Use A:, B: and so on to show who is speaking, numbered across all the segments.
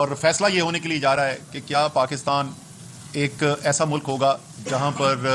A: اور فیصلہ یہ ہونے کے لیے جا رہا ہے کہ کیا پاکستان ایک ایسا ملک ہوگا جہاں پر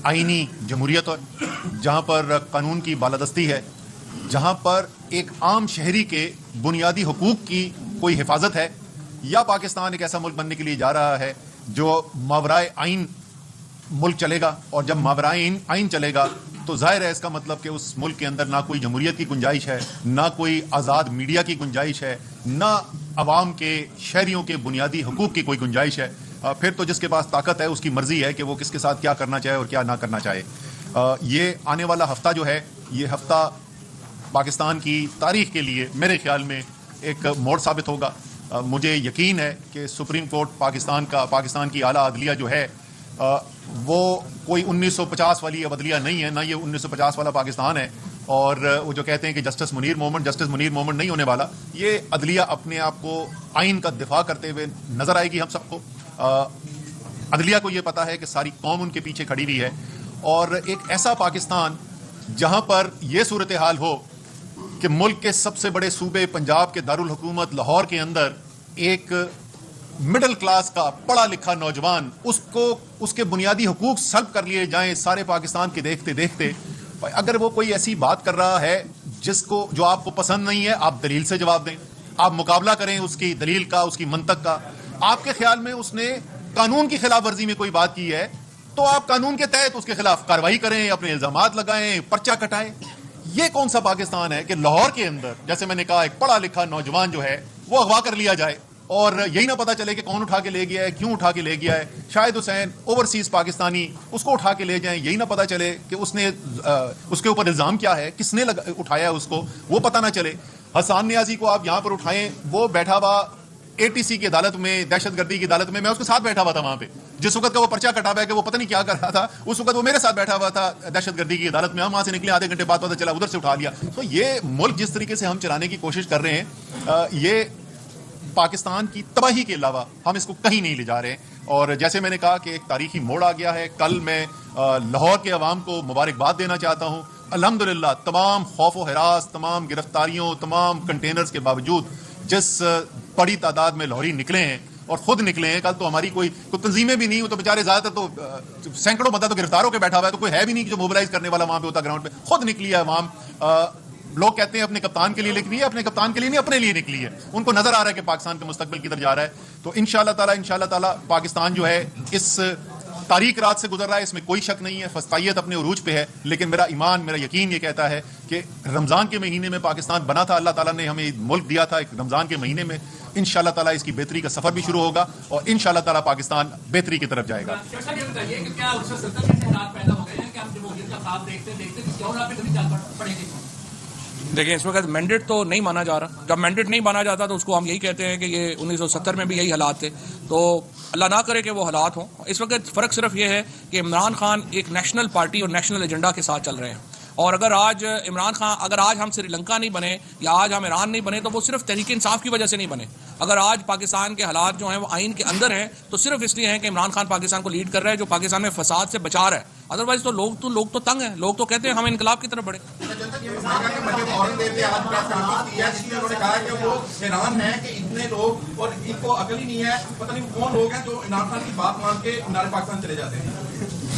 A: آئینی جمہوریت ہے، جہاں پر قانون کی بالادستی ہے، جہاں پر ایک عام شہری کے بنیادی حقوق کی کوئی حفاظت ہے، یا پاکستان ایک ایسا ملک بننے کے لیے جا رہا ہے جو ماورائے آئین ملک چلے گا، اور جب ماورائے آئین چلے گا تو ظاہر ہے اس کا مطلب کہ اس ملک کے اندر نہ کوئی جمہوریت کی گنجائش ہے، نہ کوئی آزاد میڈیا کی گنجائش ہے، نہ عوام کے شہریوں کے بنیادی حقوق کی کوئی گنجائش ہے۔ پھر تو جس کے پاس طاقت ہے اس کی مرضی ہے کہ وہ کس کے ساتھ کیا کرنا چاہے اور کیا نہ کرنا چاہے۔ یہ آنے والا ہفتہ جو ہے، یہ ہفتہ پاکستان کی تاریخ کے لیے میرے خیال میں ایک موڑ ثابت ہوگا۔ مجھے یقین ہے کہ سپریم کورٹ پاکستان کی اعلیٰ عدلیہ جو ہے وہ کوئی 1950 والی عدلیہ نہیں ہے، نہ یہ 1950 والا پاکستان ہے۔ اور وہ جو کہتے ہیں کہ جسٹس منیر مومنٹ نہیں ہونے والا، یہ عدلیہ اپنے آپ کو آئین کا دفاع کرتے ہوئے نظر آئے گی ہم سب کو۔ عدلیہ کو یہ پتا ہے کہ ساری قوم ان کے پیچھے کھڑی ہوئی ہے، اور ایک ایسا پاکستان جہاں پر یہ صورتحال ہو کہ ملک کے سب سے بڑے صوبے پنجاب کے دارالحکومت لاہور کے اندر ایک مڈل کلاس کا پڑھا لکھا نوجوان اس کے بنیادی حقوق سلب کر لیے جائیں سارے پاکستان کے دیکھتے دیکھتے۔ اگر وہ کوئی ایسی بات کر رہا ہے جو آپ کو پسند نہیں ہے، آپ دلیل سے جواب دیں، آپ مقابلہ کریں اس کی دلیل کا، اس کی منطق کا۔ آپ کے خیال میں اس نے قانون کی خلاف ورزی میں کوئی بات کی ہے تو آپ قانون کے تحت اس کے خلاف کارروائی کریں، اپنے الزامات لگائیں، پرچہ کٹائیں۔ یہ کون سا پاکستان ہے کہ لاہور کے اندر، جیسے میں نے کہا، ایک پڑھا لکھا نوجوان جو ہے وہ اغوا کر لیا جائے اور یہی نہ پتا چلے کہ کون اٹھا کے لے گیا ہے، کیوں اٹھا کے لے گیا ہے۔ شاہد حسین اوورسیز پاکستانی، اس کو اٹھا کے لے جائیں، یہی نہ پتا چلے کہ اس کے اوپر الزام کیا ہے، کس نے اٹھایا اس کو، وہ پتہ نہ چلے۔ حسان نیازی کو آپ یہاں پر اٹھائیں، وہ بیٹھا ہوا ATC کی عدالت میں، دہشت گردی کی عدالت میں اس کے ساتھ بیٹھا ہوا تھا وہاں پہ، جس وقت کا وہ پرچہ کٹا ہوا ہے کہ وہ پتہ نہیں کیا کر رہا تھا، اس وقت وہ میرے ساتھ بیٹھا ہوا تھا دہشت گردی کی عدالت میں۔ ہم وہاں سے نکلے، آدھے گھنٹے بعد پتہ چلا ادھر سے اٹھا لیا۔ تو یہ ملک جس طریقے سے ہم چلانے کی کوشش کر رہے ہیں، یہ پاکستان کی تباہی کے علاوہ ہم اس کو کہیں نہیں لے جا رہے ہیں۔ اور جیسے میں نے کہا کہ ایک تاریخی موڑ آ گیا ہے۔ کل میں لاہور کے عوام کو مبارکباد دینا چاہتا ہوں۔ الحمدللہ تمام خوف و ہراس، تمام گرفتاریوں، تمام کنٹینرز کے باوجود جس بڑی تعداد میں لاہوری نکلے ہیں اور خود نکلے ہیں۔ کل تو ہماری کوئی تنظیمیں بھی نہیں، وہ تو بیچارے زیادہ تر تو سینکڑوں بندہ تو گرفتار ہو کے بیٹھا ہوا ہے، تو کوئی ہے بھی نہیں جو موبلائز کرنے والا وہاں پہ ہوتا گراؤنڈ پہ۔ خود نکلی ہے عوام۔ لوگ کہتے ہیں اپنے کپتان کے لیے نکلی ہے، اپنے کپتان کے لیے نہیں، اپنے لیے نکلی ہے۔ ان کو نظر آ رہا ہے کہ پاکستان کے مستقبل کی طرف جا رہا ہے۔ تو انشاءاللہ تعالی پاکستان جو ہے اس تاریک رات سے گزر رہا ہے، اس میں کوئی شک نہیں ہے۔ فسطائیت اپنے عروج پہ ہے، لیکن میرا ایمان، میرا یقین یہ کہتا ہے کہ رمضان کے مہینے میں پاکستان بنا تھا، اللہ تعالیٰ نے ہمیں ملک دیا تھا ایک رمضان کے مہینے میں۔ انشاءاللہ تعالیٰ اس کی بہتری کا سفر بھی شروع ہوگا اور انشاءاللہ تعالیٰ پاکستان بہتری کی طرف جائے گا۔
B: دیکھیں، اس وقت مینڈیٹ تو نہیں مانا جا رہا۔ جب مینڈیٹ نہیں مانا جاتا تو اس کو ہم یہی کہتے ہیں کہ یہ 1970 میں بھی یہی حالات تھے، تو اللہ نہ کرے کہ وہ حالات ہوں۔ اس وقت فرق صرف یہ ہے کہ عمران خان ایک نیشنل پارٹی اور نیشنل ایجنڈا کے ساتھ چل رہے ہیں، اور اگر آج ہم سری لنکا نہیں بنے یا آج ہم ایران نہیں بنے تو وہ صرف تحریک انصاف کی وجہ سے نہیں بنے۔ اگر آج پاکستان کے حالات جو ہیں وہ آئین کے اندر ہیں تو صرف اس لیے ہیں کہ عمران خان پاکستان کو لیڈ کر رہا ہے، جو پاکستان میں فساد سے بچا رہا ہے۔ ادروائز تو لوگ تو تنگ ہیں، لوگ تو کہتے ہیں ہم انقلاب کی طرف بڑھیں۔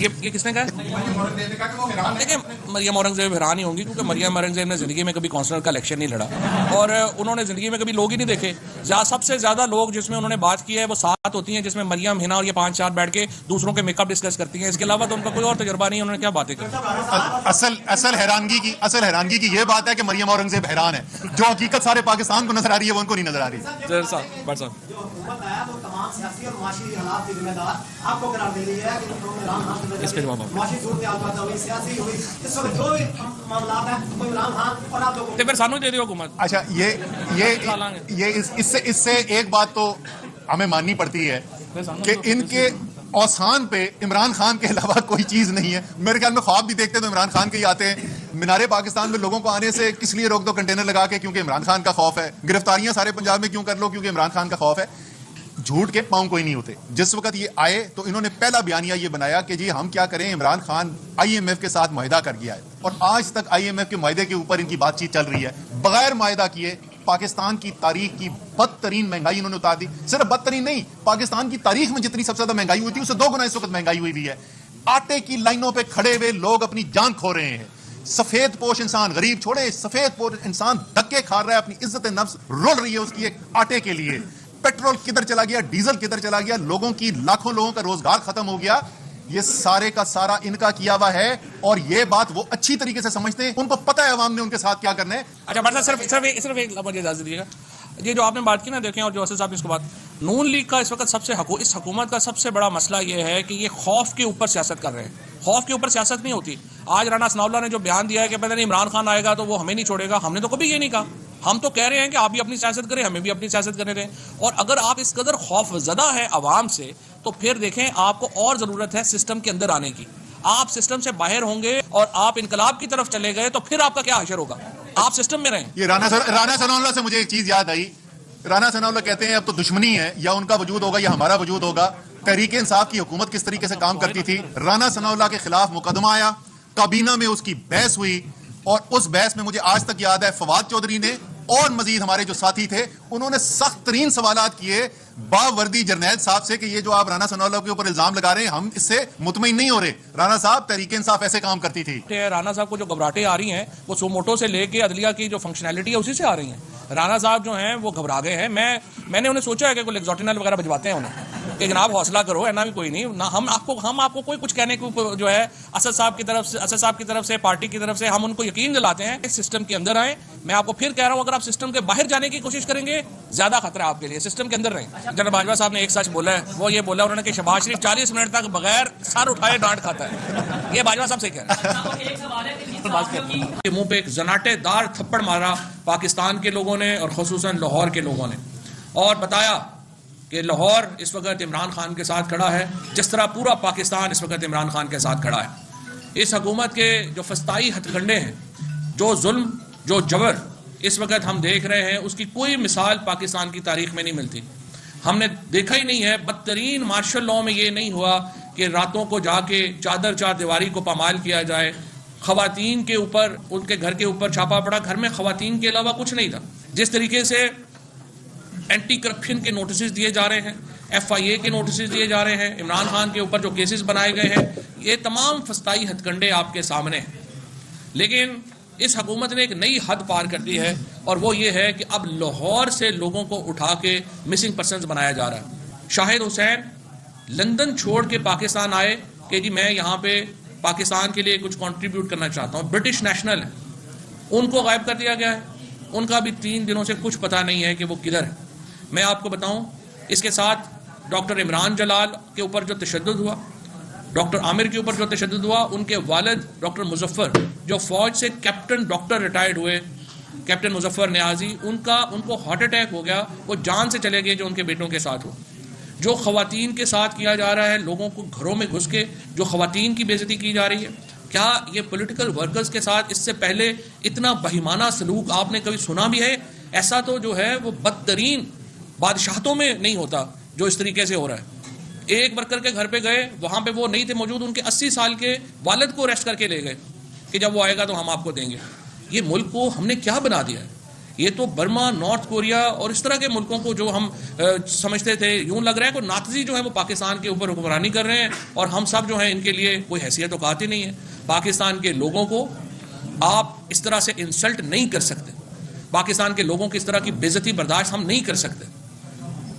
B: یہ کس نے کہا؟ دیکھیں، مریم اورنگزیب حیران ہی ہوں گی، کیونکہ مریم اورنگزیب نے زندگی میں کبھی کونسلر کا الیکشن نہیں لڑا، اور انہوں نے زندگی میں کبھی لوگ ہی نہیں دیکھے۔ سب سے زیادہ لوگ جس میں انہوں نے بات کی ہے وہ 7 ہوتی ہیں، جس میں مریم، ہنا اور یہ 5-4 بیٹھ کے دوسروں کے میک اپ ڈسکس کرتی ہیں۔ اس کے علاوہ تو ان کا کوئی اور تجربہ نہیں ہے، انہوں نے کیا باتیں کی۔
A: اصل حیرانگی کی یہ بات ہے کہ مریم اورنگزیب حیران ہے، جو حقیقت سارے پاکستان کو نظر آ رہی ہے وہ ان کو نہیں نظر آ رہی۔
B: اس پہ جواب پھر سانو دے دیو حکومت۔
A: اچھا، اس سے ایک بات تو ہمیں ماننی پڑتی ہے کہ ان کے اوسان پہ عمران خان کے علاوہ کوئی چیز نہیں ہے۔ میرے خیال میں خواب بھی دیکھتے تو عمران خان کے ہی آتے ہیں۔ مینار پاکستان میں لوگوں کو آنے سے کس لیے روک دو؟ کنٹینر لگا کے، کیونکہ عمران خان کا خوف ہے۔ گرفتاریاں سارے پنجاب میں کیوں کر لو؟ کیونکہ عمران خان کا خوف ہے۔ جھوٹ کے پاؤں کوئی نہیں ہوتے۔ جس وقت یہ آئے تو انہوں نے پہلا بیانیہ یہ بنایا کہ جی ہم کیا کریں، عمران خان IMF کے ساتھ معاہدہ کر گیا ہے، اور آج تک IMF کے معاہدے کے اوپر ان کی بات چیت چل رہی ہے۔ بغیر معاہدہ کیے پاکستان کی تاریخ کی بدترین مہنگائی انہوں نے اتار دی. صرف بدترین نہیں, پاکستان کی تاریخ میں جتنی سب سے زیادہ مہنگائی ہوئی تھی اس سے 2 گنا اس وقت مہنگائی ہوئی ہے. آٹے کی لائنوں پہ کھڑے ہوئے لوگ اپنی جان کھو رہے ہیں. سفید پوش انسان, غریب چھوڑے, سفید پوش انسان دھکے کھا رہا ہے, اپنی عزت نفس رول رہی ہے اس کی ایک آٹے کے لیے. پیٹرول کدھر چلا گیا, ڈیزل کدھر چلا گیا, لوگوں کی لاکھوں لوگوں کا روزگار ختم ہو گیا. یہ سارے کا سارا ان کا کیا ہوا ہے, اور یہ بات وہ اچھی طریقے سے سمجھتے ہیں, ان کو پتہ ہے عوام نے ان کے ساتھ کیا کرنا ہے.
B: اچھا بھائی صاحب صرف ایک مجھے اجازت دیجیے گا. یہ جو آپ نے بات کی نا, دیکھیں, اور جو اسد صاحب نے اس کو بات, نون لیگ کا اس وقت اس حکومت کا سب سے بڑا مسئلہ یہ ہے کہ یہ خوف کے اوپر سیاست کر رہے ہیں. خوف کے اوپر سیاست نہیں ہوتی. آج رانا ثناء اللہ نے جو بیان دیا ہے کہ پتہ نہیں عمران خان آئے گا تو وہ ہمیں نہیں چھوڑے گا, ہم نے تو کبھی یہ نہیں کہا. ہم تو کہہ رہے ہیں کہ آپ بھی اپنی سیاست کریں, ہمیں بھی اپنی سیاست کرنے دیں. اور اگر آپ اس قدر خوف زدہ ہے عوام سے, تو پھر دیکھیں آپ کو اور ضرورت ہے سسٹم کے اندر آنے کی. آپ سسٹم سے باہر ہوں گے اور آپ انقلاب کی طرف چلے گئے تو پھر آپ کا کیا حشر ہوگا. آپ سسٹم میں رہیں.
A: یہ رانا ثناء اللہ سے مجھے ایک چیز یاد آئی. رانا ثناء اللہ کہتے ہیں اب تو دشمنی ہے, یا ان کا وجود ہوگا یا ہمارا وجود ہوگا. تحریک انصاف کی حکومت کس طریقے سے کام کرتی تھی. رانا ثناء اللہ کے خلاف مقدمہ آیا, کابینہ میں اس کی بحث ہوئی, اور اس بحث میں مجھے آج تک یاد ہے فواد چودھری نے اور مزید ہمارے جو ساتھی تھے انہوں نے سخت ترین سوالات کیے باوردی جرنیل صاحب سے کہ یہ جو آپ رانا ثناء اللہ کے اوپر الزام لگا رہے ہیں ہم اس سے مطمئن نہیں ہو رہے. رانا صاحب, تحریک انصاف ایسے کام کرتی تھی.
B: رانا صاحب کو جو گھبراہٹیں آ رہی ہیں وہ سوموٹو سے لے کے عدلیہ کی جو فنکشنالٹی ہے اسی سے آ رہی ہیں. رانا صاحب جو ہیں وہ گھبرا گئے ہیں. میں نے انہیں سوچا ہے کہ کوئی لیگزوٹینل وغیرہ بھجواتے ہیں انہیں کہ جناب حوصلہ کرو, اینا بھی کوئی نہیں. نہ ہم آپ کو کوئی کچھ کہنے کو جو ہے اسد صاحب کی طرف سے پارٹی کی طرف سے ہم ان کو یقین دلاتے ہیں کہ سسٹم کے اندر آئیں. میں آپ کو پھر کہہ رہا ہوں, اگر آپ سسٹم کے باہر جانے کی کوشش کریں گے زیادہ خطرہ آپ کے لیے. سسٹم کے اندر رہیں. جناب باجوہ صاحب نے ایک سچ بولا ہے, وہ یہ بولا انہوں نے کہ شہباز شریف 40 منٹ تک بغیر سر اٹھائے ڈانٹ کھاتا ہے. یہ باجوہ صاحب سے کہہ رہے ہیں. منہ پہ ایک زناٹے دار تھپڑ مارا پاکستان کے لوگوں نے اور خصوصاً لاہور کے لوگوں نے, اور بتایا کہ لاہور اس وقت عمران خان کے ساتھ کھڑا ہے جس طرح پورا پاکستان اس وقت عمران خان کے ساتھ کھڑا ہے. اس حکومت کے جو فسطائی ہتھ کنڈے ہیں, جو ظلم, جو جبر اس وقت ہم دیکھ رہے ہیں, اس کی کوئی مثال پاکستان کی تاریخ میں نہیں ملتی. ہم نے دیکھا ہی نہیں ہے. بدترین مارشل لاء میں یہ نہیں ہوا کہ راتوں کو جا کے چار دیواری کو پامال کیا جائے. خواتین کے اوپر, ان کے گھر کے اوپر چھاپا پڑا. گھر میں خواتین کے علاوہ کچھ نہیں تھا. جس طریقے سے اینٹی کرپشن کے نوٹسز دیے جا رہے ہیں, FIA کے نوٹسز دیے جا رہے ہیں, عمران خان کے اوپر جو کیسز بنائے گئے ہیں, یہ تمام فسطائی ہتھ کنڈے آپ کے سامنے ہیں. لیکن اس حکومت نے ایک نئی حد پار کر دی ہے, اور وہ یہ ہے کہ اب لاہور سے لوگوں کو اٹھا کے مسنگ پرسنز بنایا جا رہا ہے. شاہد حسین لندن چھوڑ کے پاکستان آئے کہ جی میں یہاں پہ پاکستان کے لیے کچھ کنٹریبیوٹ کرنا چاہتا ہوں. برٹش نیشنل ہے, ان کو غائب کر دیا گیا ہے. ان کا بھی 3 دنوں سے کچھ پتہ نہیں ہے کہ وہ کدھر ہے. میں آپ کو بتاؤں, اس کے ساتھ ڈاکٹر عمران جلال کے اوپر جو تشدد ہوا, ڈاکٹر عامر کے اوپر جو تشدد ہوا, ان کے والد ڈاکٹر مظفر جو فوج سے کیپٹن ڈاکٹر ریٹائرڈ ہوئے, کیپٹن مظفر نیازی, ان کو ہارٹ اٹیک ہو گیا, وہ جان سے چلے گئے جو ان کے بیٹوں کے ساتھ ہو. جو خواتین کے ساتھ کیا جا رہا ہے, لوگوں کو گھروں میں گھس کے جو خواتین کی بے عزتی کی جا رہی ہے, کیا یہ پولیٹیکل ورکرز کے ساتھ اس سے پہلے اتنا بہیمانہ سلوک آپ نے کبھی سنا بھی ہے؟ ایسا تو جو ہے وہ بدترین بادشاہتوں میں نہیں ہوتا جو اس طریقے سے ہو رہا ہے. ایک ورکر کے گھر پہ گئے, وہاں پہ وہ نہیں تھے موجود, ان کے 80 سال کے والد کو اریسٹ کر کے لے گئے کہ جب وہ آئے گا تو ہم آپ کو دیں گے. یہ ملک کو ہم نے کیا بنا دیا ہے؟ یہ تو برما, نارتھ کوریا اور اس طرح کے ملکوں کو جو ہم سمجھتے تھے, یوں لگ رہا ہے کہ ناتزی جو ہے وہ پاکستان کے اوپر حکمرانی کر رہے ہیں, اور ہم سب جو ہیں ان کے لیے کوئی حیثیت اوقات ہی نہیں ہے. پاکستان کے لوگوں کو آپ اس طرح سے انسلٹ نہیں کر سکتے. پاکستان کے لوگوں کی اس طرح کی بے عزتی برداشت ہم نہیں کر سکتے.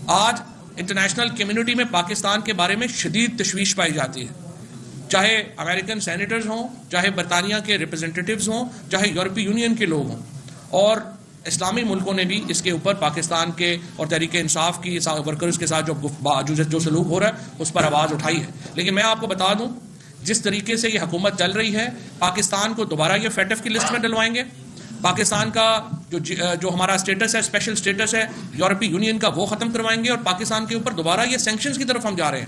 B: آج انٹرنیشنل کمیونٹی میں پاکستان کے بارے میں شدید تشویش پائی جاتی ہے, چاہے امریکن سینیٹرز ہوں, چاہے برطانیہ کے ریپرزنٹیٹیوز ہوں, چاہے یورپی یونین کے لوگ ہوں, اور اسلامی ملکوں نے بھی اس کے اوپر پاکستان کے اور تحریک انصاف کی ورکرز کے ساتھ جو سلوک ہو رہا ہے اس پر آواز اٹھائی ہے. لیکن میں آپ کو بتا دوں, جس طریقے سے یہ حکومت چل رہی ہے, پاکستان کو دوبارہ یہ FATF کی لسٹ میں ڈلوائیں گے. پاکستان کا جو ہمارا اسٹیٹس ہے, اسپیشل اسٹیٹس ہے یورپی یونین کا, وہ ختم کروائیں گے, اور پاکستان کے اوپر دوبارہ یہ سینکشنز کی طرف ہم جا رہے ہیں.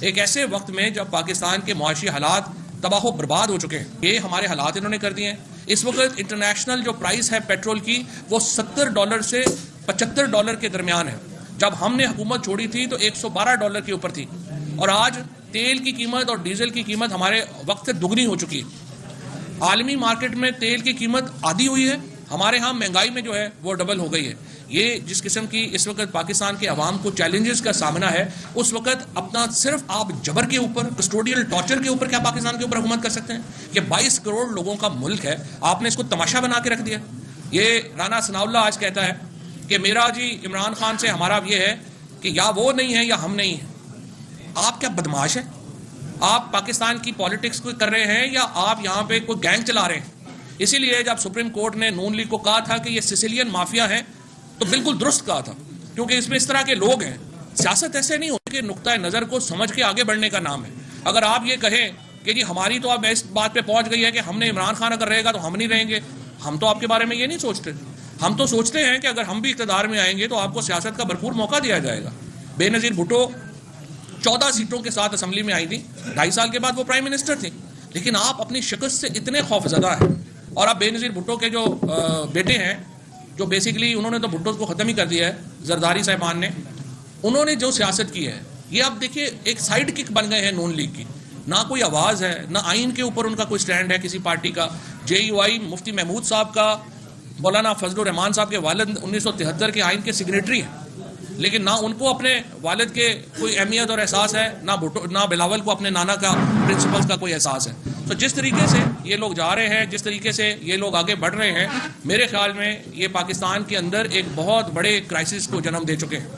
B: ایک ایسے وقت میں جب پاکستان کے معاشی حالات تباہ و برباد ہو چکے ہیں. یہ ہمارے حالات انہوں نے کر دیے ہیں. اس وقت انٹرنیشنل جو پرائس ہے پیٹرول کی, وہ $70 سے $75 کے درمیان ہے. جب ہم نے حکومت چھوڑی تھی تو $112 کے اوپر تھی, اور آج تیل کی قیمت اور ڈیزل کی قیمت ہمارے وقت سے دگنی ہو چکی ہے. عالمی مارکیٹ میں تیل کی قیمت آدھی ہوئی ہے, ہمارے ہاں مہنگائی میں جو ہے وہ ڈبل ہو گئی ہے. یہ جس قسم کی اس وقت پاکستان کے عوام کو چیلنجز کا سامنا ہے, اس وقت اپنا صرف آپ جبر کے اوپر, کسٹوڈیل ٹارچر کے اوپر کیا پاکستان کے اوپر حکومت کر سکتے ہیں؟ کہ 22 کروڑ لوگوں کا ملک ہے, آپ نے اس کو تماشا بنا کے رکھ دیا. یہ رانا ثناء اللہ آج کہتا ہے کہ میرا جی عمران خان سے ہمارا یہ ہے کہ یا وہ نہیں ہے یا ہم نہیں ہیں. آپ کیا بدماش ہیں؟ آپ پاکستان کی پالیٹکس کو کر رہے ہیں یا آپ یہاں پہ کوئی گینگ چلا رہے ہیں؟ اسی لیے جب سپریم کورٹ نے نون لیگ کو کہا تھا کہ یہ سسیلین مافیا ہے تو بالکل درست کہا تھا, کیونکہ اس میں اس طرح کے لوگ ہیں. سیاست ایسے نہیں ہوتی کہ نقطۂ نظر کو سمجھ کے آگے بڑھنے کا نام ہے. اگر آپ یہ کہیں کہ جی ہماری تو اب اس بات پہ پہنچ گئی ہے کہ ہم نے عمران خان اگر رہے گا تو ہم نہیں رہیں گے, ہم تو آپ کے بارے میں یہ نہیں سوچتے. ہم تو سوچتے ہیں کہ اگر ہم بھی اقتدار میں آئیں گے تو آپ کو سیاست کا بھرپور موقع دیا جائے گا. بے نظیر بھٹو 14 سیٹوں کے ساتھ اسمبلی میں آئی تھی, 2.5 سال کے بعد وہ پرائم منسٹر تھی, لیکن آپ اپنی شکست سے اتنے خوفزدہ ہیں. اور اب بے نظیر بھٹو کے جو بیٹے ہیں, جو بیسیکلی انہوں نے تو بھٹو کو ختم ہی کر دیا ہے, زرداری صاحبان نے, انہوں نے جو سیاست کی ہے یہ اب دیکھیے ایک سائیڈ کک بن گئے ہیں نون لیگ کی. نہ کوئی آواز ہے, نہ آئین کے اوپر ان کا کوئی سٹینڈ ہے کسی پارٹی کا. JUI مفتی محمود صاحب کا, مولانا فضل الرحمان صاحب کے والد 1973 کے آئین کے سگریٹری ہیں, لیکن نہ ان کو اپنے والد کے کوئی اہمیت اور احساس ہے, نہ بلاول کو اپنے نانا کا پرنسپلز کا کوئی احساس ہے. تو جس طریقے سے یہ لوگ جا رہے ہیں, جس طریقے سے یہ لوگ آگے بڑھ رہے ہیں, میرے خیال میں یہ پاکستان کے اندر ایک بہت بڑے کرائسس کو جنم دے چکے ہیں.